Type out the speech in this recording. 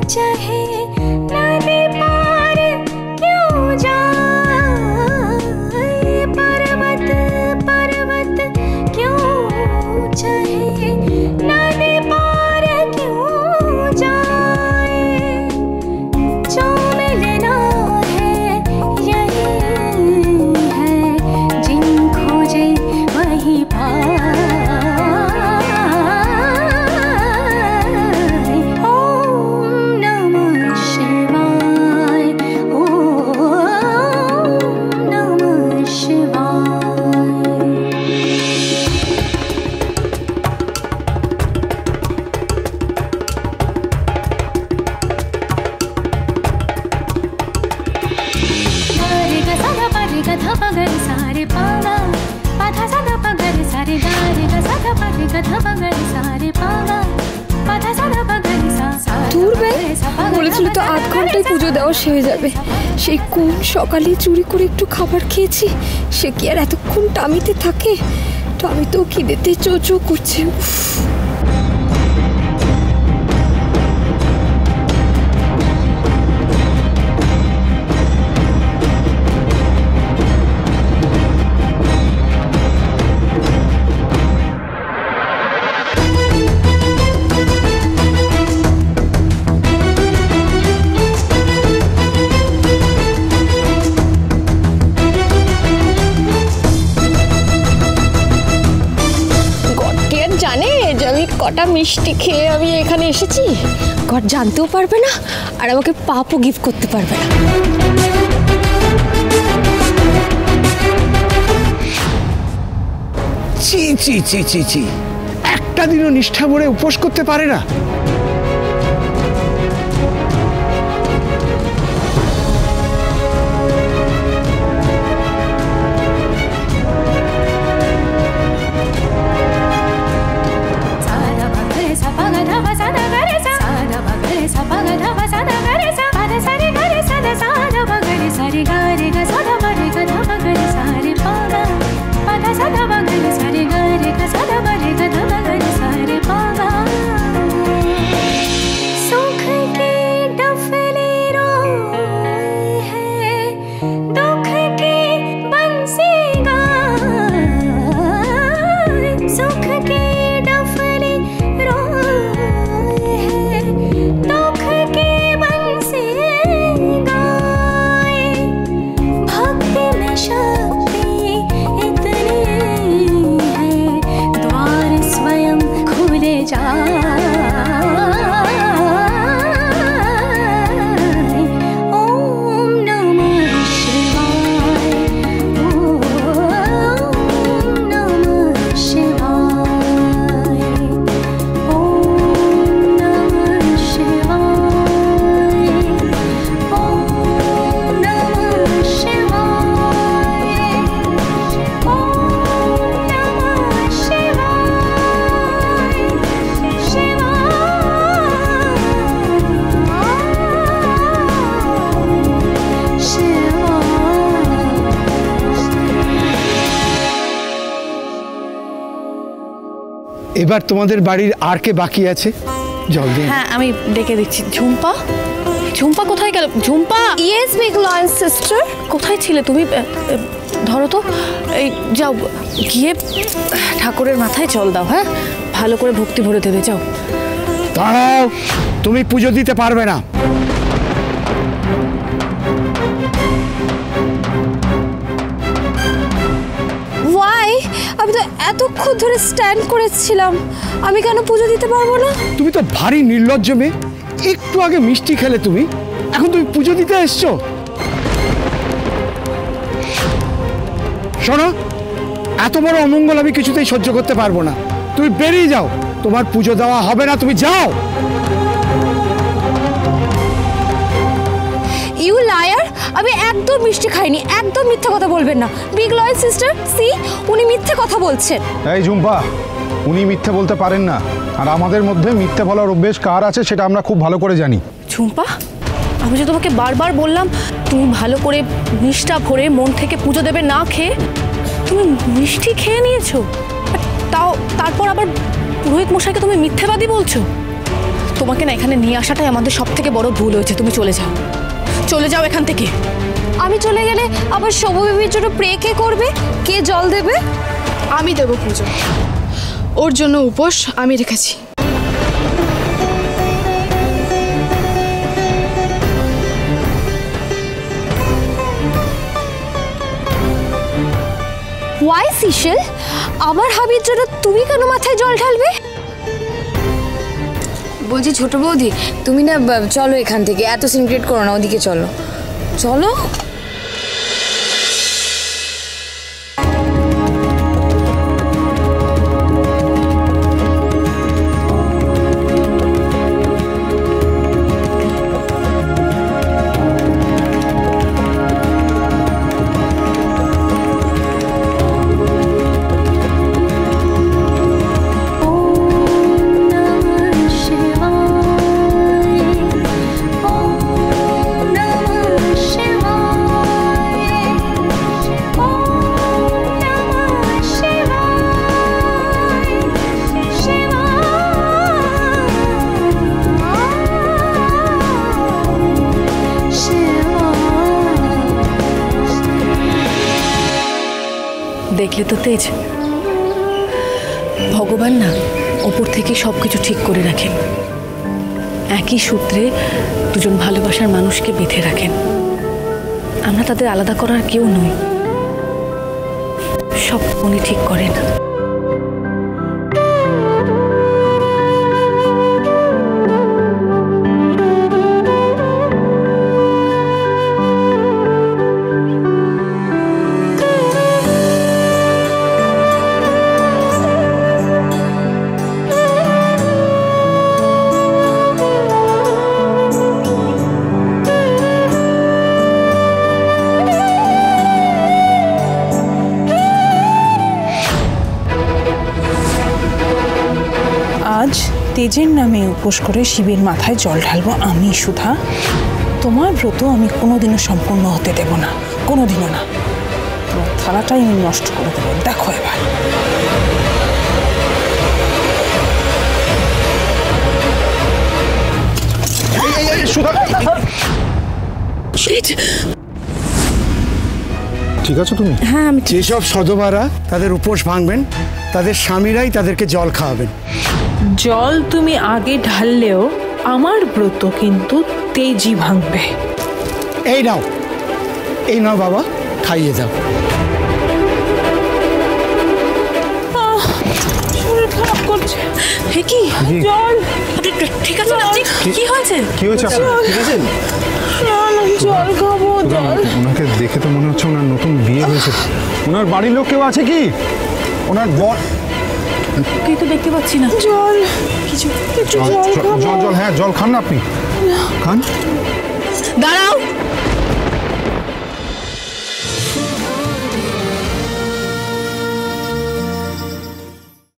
चाहे नदी पार क्यों जाए, पर्वत पर्वत क्यों चाहे नदी पार क्यों जाए, जो मिलना है यही है, जिन खोजे वही पाए। তো 8 ঘন্টায় পুজো দেওয়া শেষ যাবে, সেই কোন সকালে চুরি করে একটু খাবার খেয়েছি, সে কি আর এতক্ষণ টামিতে থাকে? টামি তো খিদেতে চো চো করছে। কটা মিষ্টি খেয়ে আমি এখানে এসেছি, ঘর জানতেও পারবে না আর আমাকে পাপও গিফট করতে পারবে না। চি চি চি চি চি, একটা দিনও নিষ্ঠা ভরে উপোস করতে পারে না। এবার তোমাদের বাড়ির আর কে বাকি আছে? জলদি। হ্যাঁ আমি ডেকে দিচ্ছি। ঝুম্পা, ঝুম্পা কোথায় গেল? Jhumpa. Yes big lion sister. কোথায় ছিলে তুমি? ধরো তো, এই যাও গিয়ে ঠাকুরের মাথায় জল দাও। হ্যাঁ, ভালো করে ভক্তি ভরে দেবে। যাও। দাঁড়াও, তুমি পুজো দিতে পারবে না। ওয়াই? আমি তো এতক্ষণ ধরে স্ট্যান্ড করেছিলাম, আমি কেন পুজো দিতে পারবো না? তুমি তো ভারী নির্লজ্জ মেয়ে। একটু আগে মিষ্টি খেলে তুমি, এখন তুমি পুজো দিতে এসছো? শোনো, এত বড় অমঙ্গল আমি কিছুতেই সহ্য করতে পারবো না। তুমি বেরিয়ে যাও, তোমার পুজো দেওয়া হবে না, তুমি যাও। You liar! আমি একদম মিষ্টি খাইনি, একদম মিথ্যা কথা বলবেন না। বিগ লয়ন সিস্টার, সি উনি মিথ্যে কথা বলছেন। এই ঝুম্পা, উনি মিথ্যে বলতে পারেন না, আর আমাদের মধ্যে মিথ্যে বলার অভ্যেস কার আছে সেটা আমরা খুব ভালো করে জানি। ঝুম্পা, আমি যে তোমাকে বারবার বললাম তুমি ভালো করে নিষ্ঠা ভরে মন থেকে পুজো দেবে না খেয়ে, তুমি মিষ্টি খেয়ে নিয়েছো, তাও তারপর আবার পুরোহিত মশাইকে তুমি মিথ্যেবাদী বলছো। তোমাকে না এখানে নিয়ে আসাটাই আমাদের সব থেকে বড় ভুল হয়েছে। তুমি চলে যাও, চলে যাও এখান থেকে। আমি চলে গেলে আবার শোভবেবীর জন্য প্রে কে করবে, কে জল দেবে? আমি দেব পুজো, ওর জন্য উপোস আমি রেখেছি। ওয়াই সিশেল, আমার হাবির জন্য তুমি কেন মাথায় জল ঢালবে? বলছি ছোট বৌদি, তুমি না চলো এখান থেকে, এত সিনক্রেট করো না, ওদিকে চলো চলো। দেখলে তো তেজ, ভগবান না ওপর থেকে সব কিছু ঠিক করে রাখেন। একই সূত্রে দুজন ভালোবাসার মানুষকে বেঁধে রাখেন। আমরা তাদের আলাদা করার কেউ নই, সব উনি ঠিক করেন। আজ তেজের নামে উপোস করে শিবের মাথায় জল ঢালবো আমি সুধা। তোমার ব্রত আমি কোনোদিনও সম্পূর্ণ হতে দেব না, কোনোদিনও না। তোমার থালাটাই আমি নষ্ট করে দেবো, দেখো এবার। ঠিক আছে তুমি? হ্যাঁ আমি যেসব সধবারা তাদের উপোস ভাঙবেন, তাদের স্বামীরাই তাদেরকে জল খাওয়াবেন। জল তুমি আগে ঢাললেও আমার ব্রত কিন্তু তেজই ভাঙবে। এই নাও, এই নাও বাবা, খাইয়ে দাও। শরীর খারাপ করছে। হে কি জল, ঠিক আছে না? কি হয়েছে? কি হয়েছে আপনার? ঠিক আছে? জল খাবো। ওনাকে দেখে তো মনে হচ্ছে ওনার নতুন বিয়ে হয়েছে। ওনার বাড়ির লোক কেউ আছে কি? ওনার বর? কি তো দেখতে পাচ্ছি না। জল, কিছু জল খাবো। জল, হ্যাঁ জল খান না আপনি, খান। দাঁড়াও,